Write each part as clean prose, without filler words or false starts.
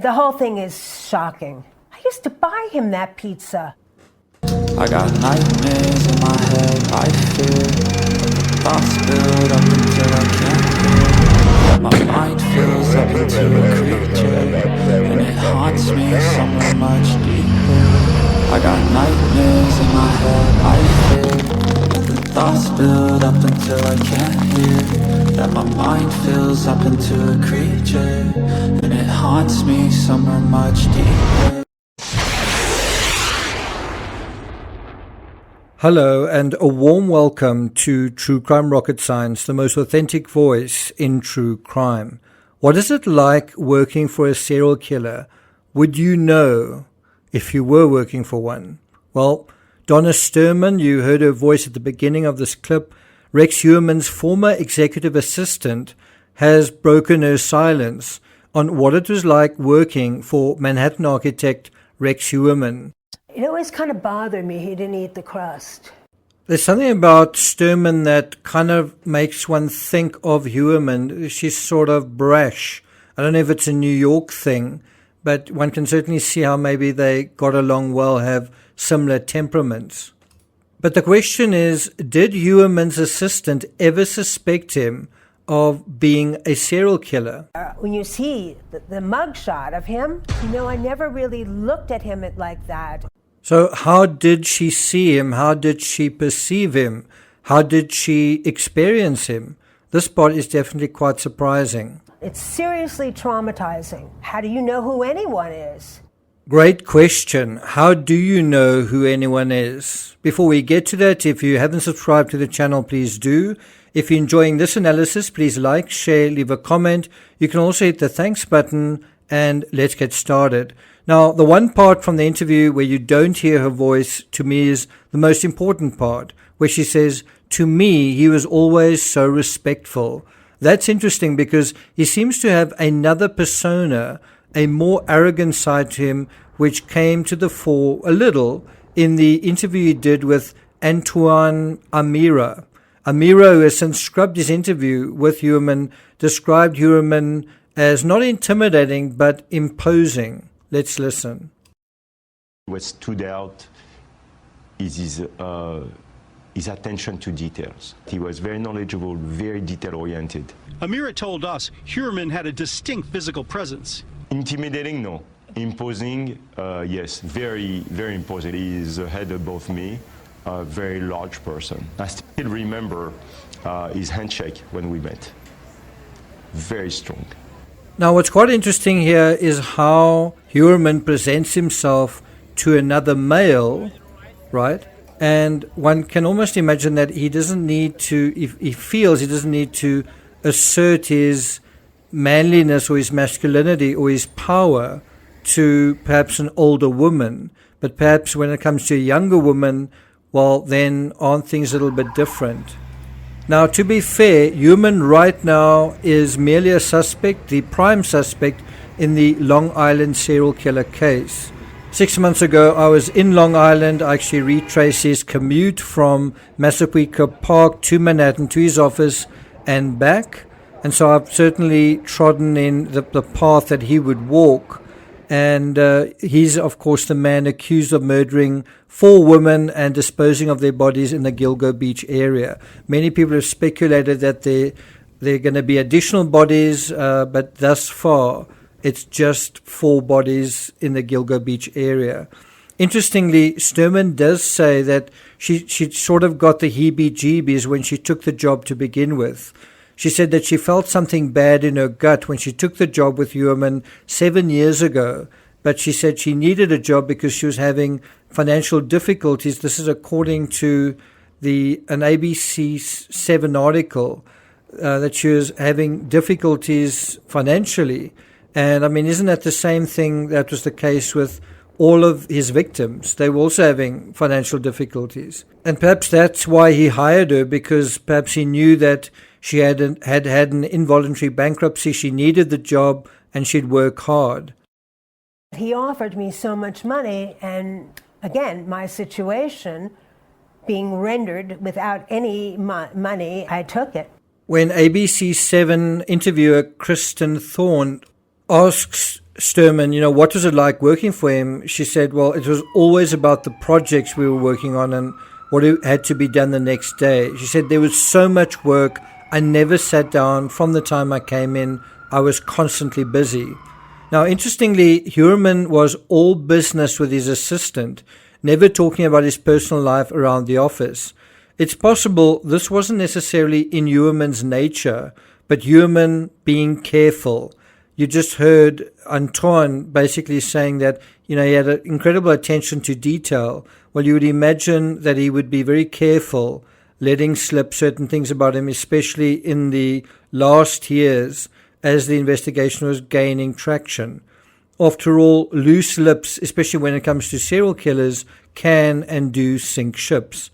The whole thing is shocking. I used to buy him that pizza. I got nightmares in my head, I fear thoughts build up until I can't hear. My mind fills up into a creature, and it haunts me somewhere much deeper. I got nightmares in my head, I fear the thoughts build up until I can't hear. That my mind fills up into a creature, and it haunts me somewhere much deeper. Hello and a warm welcome to True Crime Rocket Science, the most authentic voice in true crime. What is it like working for a serial killer? Would you know if you were working for one? Well, Donna Sturman, you heard her voice at the beginning of this clip. Rex Heuermann's former executive assistant has broken her silence on what it was like working for Manhattan architect Rex Heuermann. It always kind of bothered me he didn't eat the crust. There's something about Sturman that kind of makes one think of Heuermann. She's sort of brash. I don't know if it's a New York thing, but one can certainly see how maybe they got along well, have similar temperaments. But the question is, did Heuermann's assistant ever suspect him of being a serial killer? When you see the mugshot of him, I never really looked at him like that. So how did she see him? How did she perceive him? How did she experience him? This part is definitely quite surprising. It's seriously traumatizing. How do you know who anyone is? Great question. How do you know who anyone is? Before we get to that, if you haven't subscribed to the channel, please do. If you're enjoying this analysis, please like, share, leave a comment. You can also hit the thanks button, and let's get started. Now, the one part from the interview where you don't hear her voice, to me, is the most important part, where she says, "To me, he was always so respectful." That's interesting because he seems to have another persona, a more arrogant side to him, which came to the fore a little in the interview he did with Antoine Amira. Amira, who has since scrubbed his interview with Heuermann, described Heuermann as not intimidating but imposing. Let's listen. What stood out is his attention to details. He was very knowledgeable, very detail-oriented. Amira told us Heuermann had a distinct physical presence. Intimidating, no. Imposing, yes. Very, very imposing. He is a head above me, a very large person. I still remember his handshake when we met. Very strong. Now, what's quite interesting here is how Heuermann presents himself to another male, right? And one can almost imagine that he doesn't need to, if he feels he doesn't need to assert his manliness or his masculinity or his power to perhaps an older woman. But perhaps when it comes to a younger woman, well, then aren't things a little bit different? Now, to be fair, Heuermann right now is merely a suspect, the prime suspect in the Long Island serial killer case. 6 months ago, I was in Long Island. I actually retraced his commute from Massapequa Park to Manhattan to his office and back. And so I've certainly trodden in the path that he would walk. And he's, of course, the man accused of murdering 4 women and disposing of their bodies in the GILGO Beach area. Many people have speculated that there are going to be additional bodies, but thus far, it's just 4 bodies in the GILGO Beach area. Interestingly, Sturman does say that she sort of got the heebie-jeebies when she took the job to begin with. She said that she felt something bad in her gut when she took the job with Heuermann 7 years ago, but she said she needed a job because she was having financial difficulties. This is according to an ABC 7 article, that she was having difficulties financially. And I mean, isn't that the same thing that was the case with all of his victims? They were also having financial difficulties. And perhaps that's why he hired her, because perhaps he knew that she had an involuntary bankruptcy. She needed the job and she'd work hard. He offered me so much money, and again, my situation being rendered without any money, I took it. When ABC 7 interviewer Kristen Thorne asks Sturman, what was it like working for him? She said, well, it was always about the projects we were working on and what had to be done the next day. She said there was so much work. I never sat down. From the time I came in, I was constantly busy. Now, interestingly, Heuermann was all business with his assistant, never talking about his personal life around the office. It's possible this wasn't necessarily in Heuermann's nature, but Heuermann being careful. You just heard Antoine basically saying that, he had an incredible attention to detail. Well, you would imagine that he would be very careful letting slip certain things about him, especially in the last years as the investigation was gaining traction. After all, loose lips, especially when it comes to serial killers, can and do sink ships.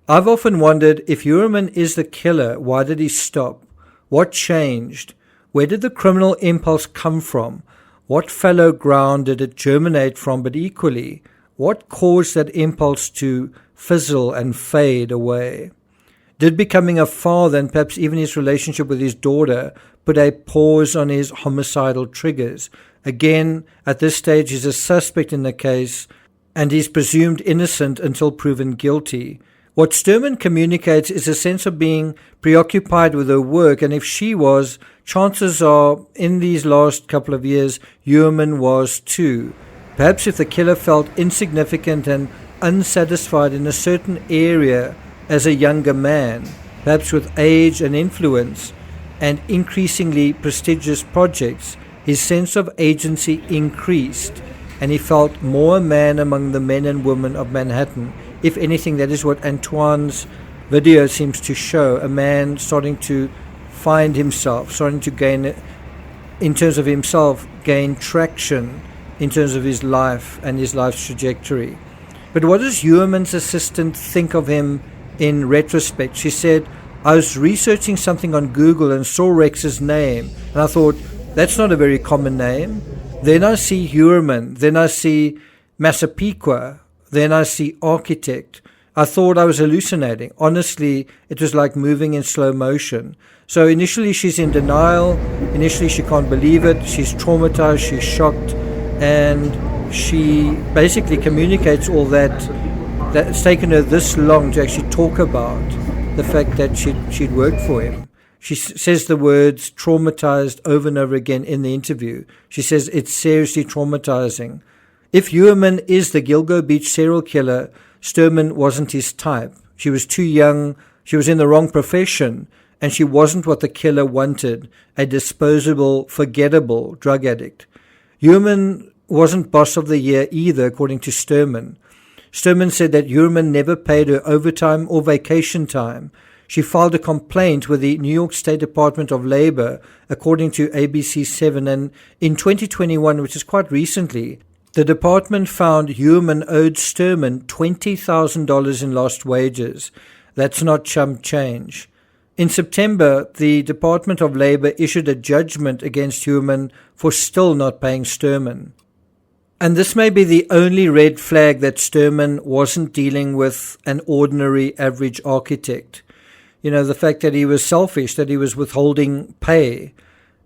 I've often wondered, if Heuermann is the killer, why did he stop? What changed? Where did the criminal impulse come from? What fallow ground did it germinate from? But equally, what caused that impulse to fizzle and fade away? Did becoming a father and perhaps even his relationship with his daughter put a pause on his homicidal triggers? Again, at this stage, he's a suspect in the case and he's presumed innocent until proven guilty. What Sturman communicates is a sense of being preoccupied with her work, and if she was, chances are, in these last couple of years, Heuermann was too. Perhaps if the killer felt insignificant and unsatisfied in a certain area as a younger man, perhaps with age and influence and increasingly prestigious projects, his sense of agency increased, and he felt more a man among the men and women of Manhattan. If anything, that is what Antoine's video seems to show, a man starting to find himself, starting to gain, in terms of himself, gain traction in terms of his life and his life's trajectory. But what does Heuermann's assistant think of him in retrospect? She said, I was researching something on Google and saw Rex's name, and I thought, that's not a very common name. Then I see Heuermann, then I see Massapequa, then I see architect. I thought I was hallucinating. Honestly, it was like moving in slow motion. So initially she's in denial. Initially she can't believe it. She's traumatized, she's shocked, and she basically communicates all that it's taken her this long to actually talk about the fact that she'd worked for him. She says the words traumatized over and over again in the interview. She says it's seriously traumatizing. If Heuermann is the GILGO Beach serial killer, Sturman wasn't his type. She was too young, she was in the wrong profession, and she wasn't what the killer wanted, a disposable, forgettable drug addict. Heuermann wasn't boss of the year either, according to Sturman. Sturman said that Heuermann never paid her overtime or vacation time. She filed a complaint with the New York State Department of Labor, according to ABC7, and in 2021, which is quite recently, the department found Heuermann owed Sturman $20,000 in lost wages. That's not chump change. In September, the Department of Labor issued a judgment against Heuermann for still not paying Sturman. And this may be the only red flag that Sturman wasn't dealing with an ordinary average architect. The fact that he was selfish, that he was withholding pay.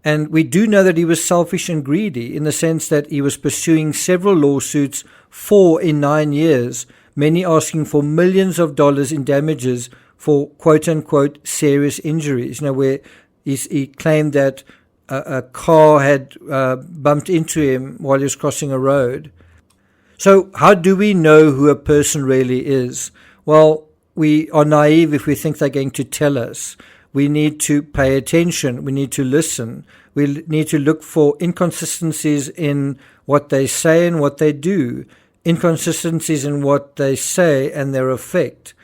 And we do know that he was selfish and greedy in the sense that he was pursuing several lawsuits, 4 in 9 years, many asking for millions of dollars in damages for quote-unquote serious injuries, where he claimed that a car had bumped into him while he was crossing a road. So how do we know who a person really is? Well, we are naive if we think they're going to tell us. We need to pay attention. We need to listen. We need to look for inconsistencies in what they say and what they do, inconsistencies in what they say and their effect.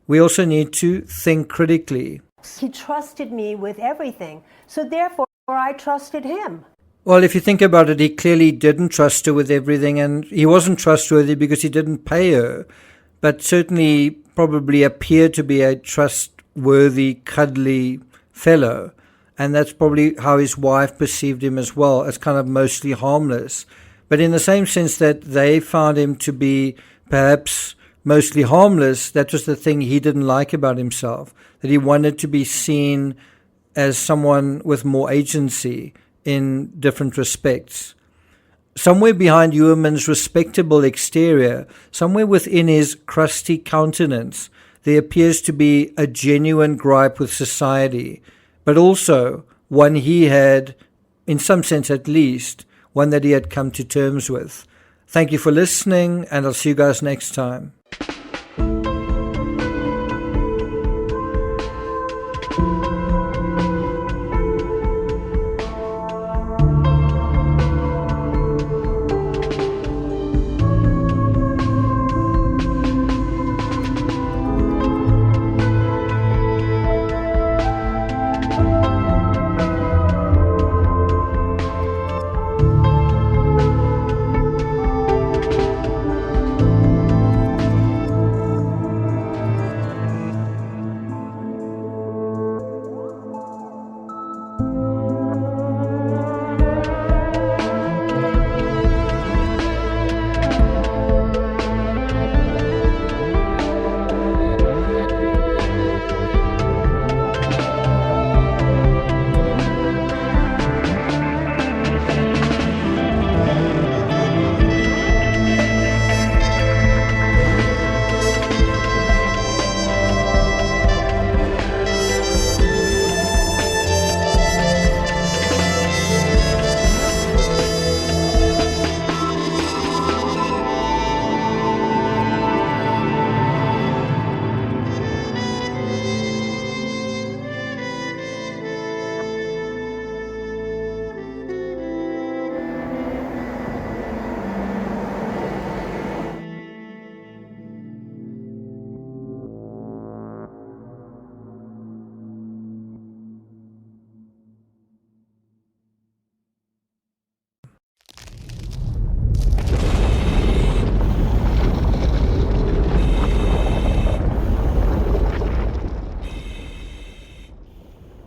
We also need to think critically. He trusted me with everything, so therefore I trusted him. Well, if you think about it, he clearly didn't trust her with everything, and he wasn't trustworthy because he didn't pay her, but certainly probably appeared to be a trustworthy, cuddly fellow. And that's probably how his wife perceived him as well, as kind of mostly harmless. But in the same sense that they found him to be perhaps mostly harmless, that was the thing he didn't like about himself, that he wanted to be seen as someone with more agency in different respects. somewhere behind Heuermann's respectable exterior, somewhere within his crusty countenance, there appears to be a genuine gripe with society, but also one he had, in some sense at least, one that he had come to terms with. Thank you for listening, and I'll see you guys next time.